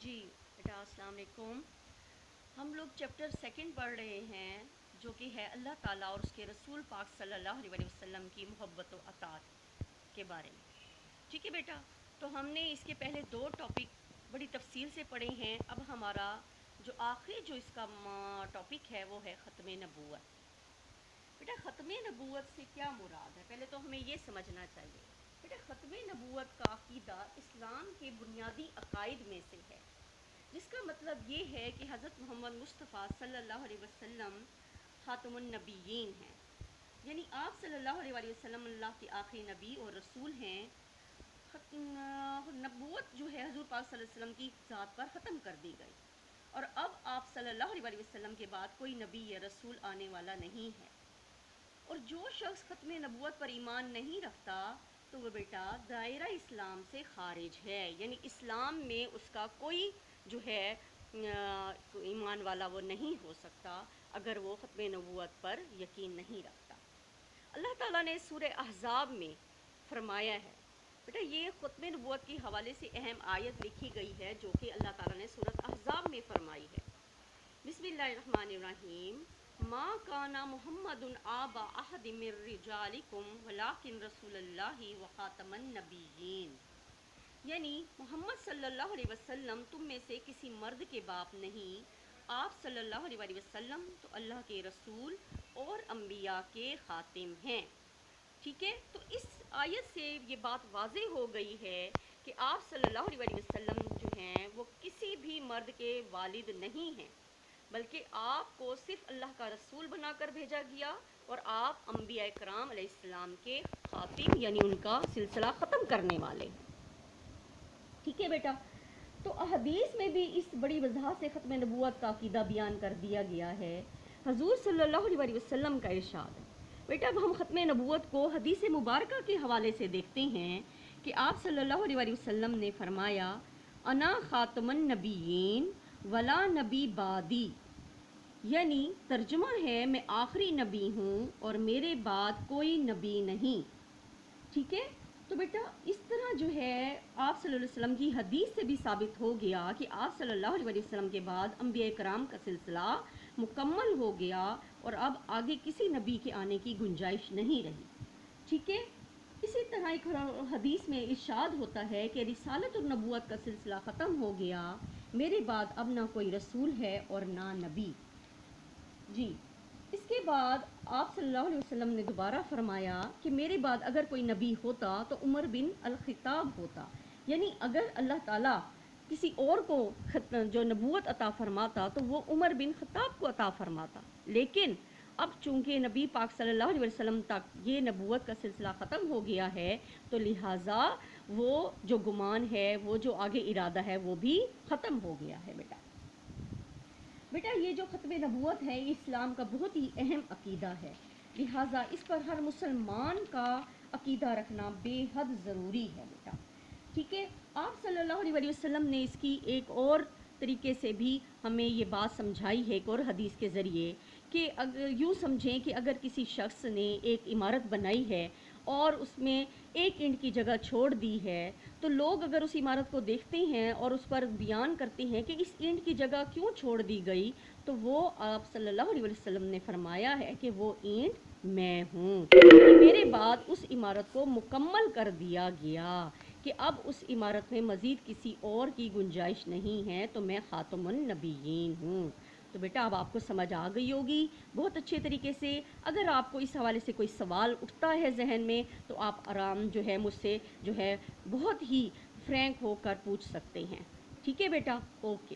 جی بیٹا السلام علیکم۔ ہم لوگ چیپٹر سیکنڈ پڑھ رہے ہیں جو کہ ہے اللہ تعالیٰ اور اس کے رسول پاک صلی اللہ علیہ وسلم کی محبت و اطاعت کے بارے میں۔ ٹھیک ہے بیٹا، تو ہم نے اس کے پہلے دو ٹاپک بڑی تفصیل سے پڑھے ہیں۔ اب ہمارا جو آخری جو اس کا ٹاپک ہے وہ ہے ختم نبوت۔ بیٹا ختم نبوت سے کیا مراد ہے؟ پہلے تو ہمیں یہ سمجھنا چاہیے۔ بیٹا ختم نبوت کا عقیدہ اسلام کے بنیادی عقائد میں سے ہے، جس کا مطلب یہ ہے کہ حضرت محمد مصطفیٰ صلی اللہ علیہ وسلم خاتم النبیین ہیں، یعنی آپ صلی اللہ علیہ وسلم اللہ کے آخری نبی اور رسول ہیں۔ نبوت جو ہے حضور پاک صلی اللہ علیہ وسلم کی ذات پر ختم کر دی گئی، اور اب آپ صلی اللہ علیہ وسلم کے بعد کوئی نبی یا رسول آنے والا نہیں ہے۔ اور جو شخص ختم نبوت پر ایمان نہیں رکھتا تو وہ بیٹا دائرہ اسلام سے خارج ہے، یعنی اسلام میں اس کا کوئی جو ہے ایمان والا وہ نہیں ہو سکتا اگر وہ ختم نبوت پر یقین نہیں رکھتا۔ اللہ تعالیٰ نے سورہ احزاب میں فرمایا ہے، بیٹا یہ ختم نبوت کے حوالے سے اہم آیت لکھی گئی ہے جو کہ اللہ تعالیٰ نے سورہ احزاب میں فرمائی ہے۔ بسم اللہ الرحمن الرحیم، ما کان محمد آبا احد من رجالکم ولکن رسول اللہ وخاتم النبیین، یعنی محمد صلی اللہ علیہ وسلم تم میں سے کسی مرد کے باپ نہیں، آپ صلی اللہ علیہ وسلم تو اللہ کے رسول اور انبیاء کے خاتم ہیں۔ ٹھیک ہے، تو اس آیت سے یہ بات واضح ہو گئی ہے کہ آپ صلی اللہ علیہ وسلم جو ہیں وہ کسی بھی مرد کے والد نہیں ہیں، بلکہ آپ کو صرف اللہ کا رسول بنا کر بھیجا گیا، اور آپ انبیاء کرام علیہ السلام کے خاتم یعنی ان کا سلسلہ ختم کرنے والے ہیں۔ ٹھیک ہے بیٹا، تو احادیث میں بھی اس بڑی وضاحت سے ختم نبوت کا عقیدہ بیان کر دیا گیا ہے۔ حضور صلی اللہ علیہ وسلم کا ارشاد ہے۔ بیٹا اب ہم ختم نبوت کو حدیث مبارکہ کے حوالے سے دیکھتے ہیں کہ آپ صلی اللہ علیہ وسلم نے فرمایا، انا خاتم النبیین ولا نبی بعدی، یعنی ترجمہ ہے میں آخری نبی ہوں اور میرے بعد کوئی نبی نہیں۔ ٹھیک ہے، تو بیٹا اس طرح جو ہے آپ صلی اللہ علیہ وسلم کی حدیث سے بھی ثابت ہو گیا کہ آپ صلی اللہ علیہ وسلم کے بعد انبیاء کرام کا سلسلہ مکمل ہو گیا اور اب آگے کسی نبی کے آنے کی گنجائش نہیں رہی۔ ٹھیک ہے، اسی طرح ایک حدیث میں ارشاد ہوتا ہے کہ رسالت اور نبوت کا سلسلہ ختم ہو گیا، میرے بعد اب نہ کوئی رسول ہے اور نہ نبی۔ جی، اس کے بعد آپ صلی اللہ علیہ وسلم نے دوبارہ فرمایا کہ میرے بعد اگر کوئی نبی ہوتا تو عمر بن الخطاب ہوتا، یعنی اگر اللہ تعالیٰ کسی اور کو جو نبوت عطا فرماتا تو وہ عمر بن خطاب کو عطا فرماتا، لیکن اب چونکہ نبی پاک صلی اللہ علیہ وسلم تک یہ نبوت کا سلسلہ ختم ہو گیا ہے تو لہٰذا وہ جو گمان ہے، وہ جو آگے ارادہ ہے وہ بھی ختم ہو گیا ہے۔ بیٹا یہ جو ختم نبوت ہے یہ اسلام کا بہت ہی اہم عقیدہ ہے، لہٰذا اس پر ہر مسلمان کا عقیدہ رکھنا بے حد ضروری ہے بیٹا۔ ٹھیک ہے، آپ صلی اللہ علیہ وسلم نے اس کی ایک اور طریقے سے بھی ہمیں یہ بات سمجھائی ہے ایک اور حدیث کے ذریعے کہ اگر یوں سمجھیں کہ اگر کسی شخص نے ایک عمارت بنائی ہے اور اس میں ایک اینٹ کی جگہ چھوڑ دی ہے تو لوگ اگر اس عمارت کو دیکھتے ہیں اور اس پر بیان کرتے ہیں کہ اس اینٹ کی جگہ کیوں چھوڑ دی گئی، تو وہ آپ صلی اللہ علیہ وسلم نے فرمایا ہے کہ وہ اینٹ میں ہوں، میرے بعد اس عمارت کو مکمل کر دیا گیا کہ اب اس عمارت میں مزید کسی اور کی گنجائش نہیں ہے، تو میں خاتم النبیین ہوں۔ تو بیٹا اب آپ کو سمجھ آ گئی ہوگی بہت اچھے طریقے سے۔ اگر آپ کو اس حوالے سے کوئی سوال اٹھتا ہے ذہن میں تو آپ آرام جو ہے مجھ سے جو ہے بہت ہی فرینک ہو کر پوچھ سکتے ہیں۔ ٹھیک ہے بیٹا، اوکے۔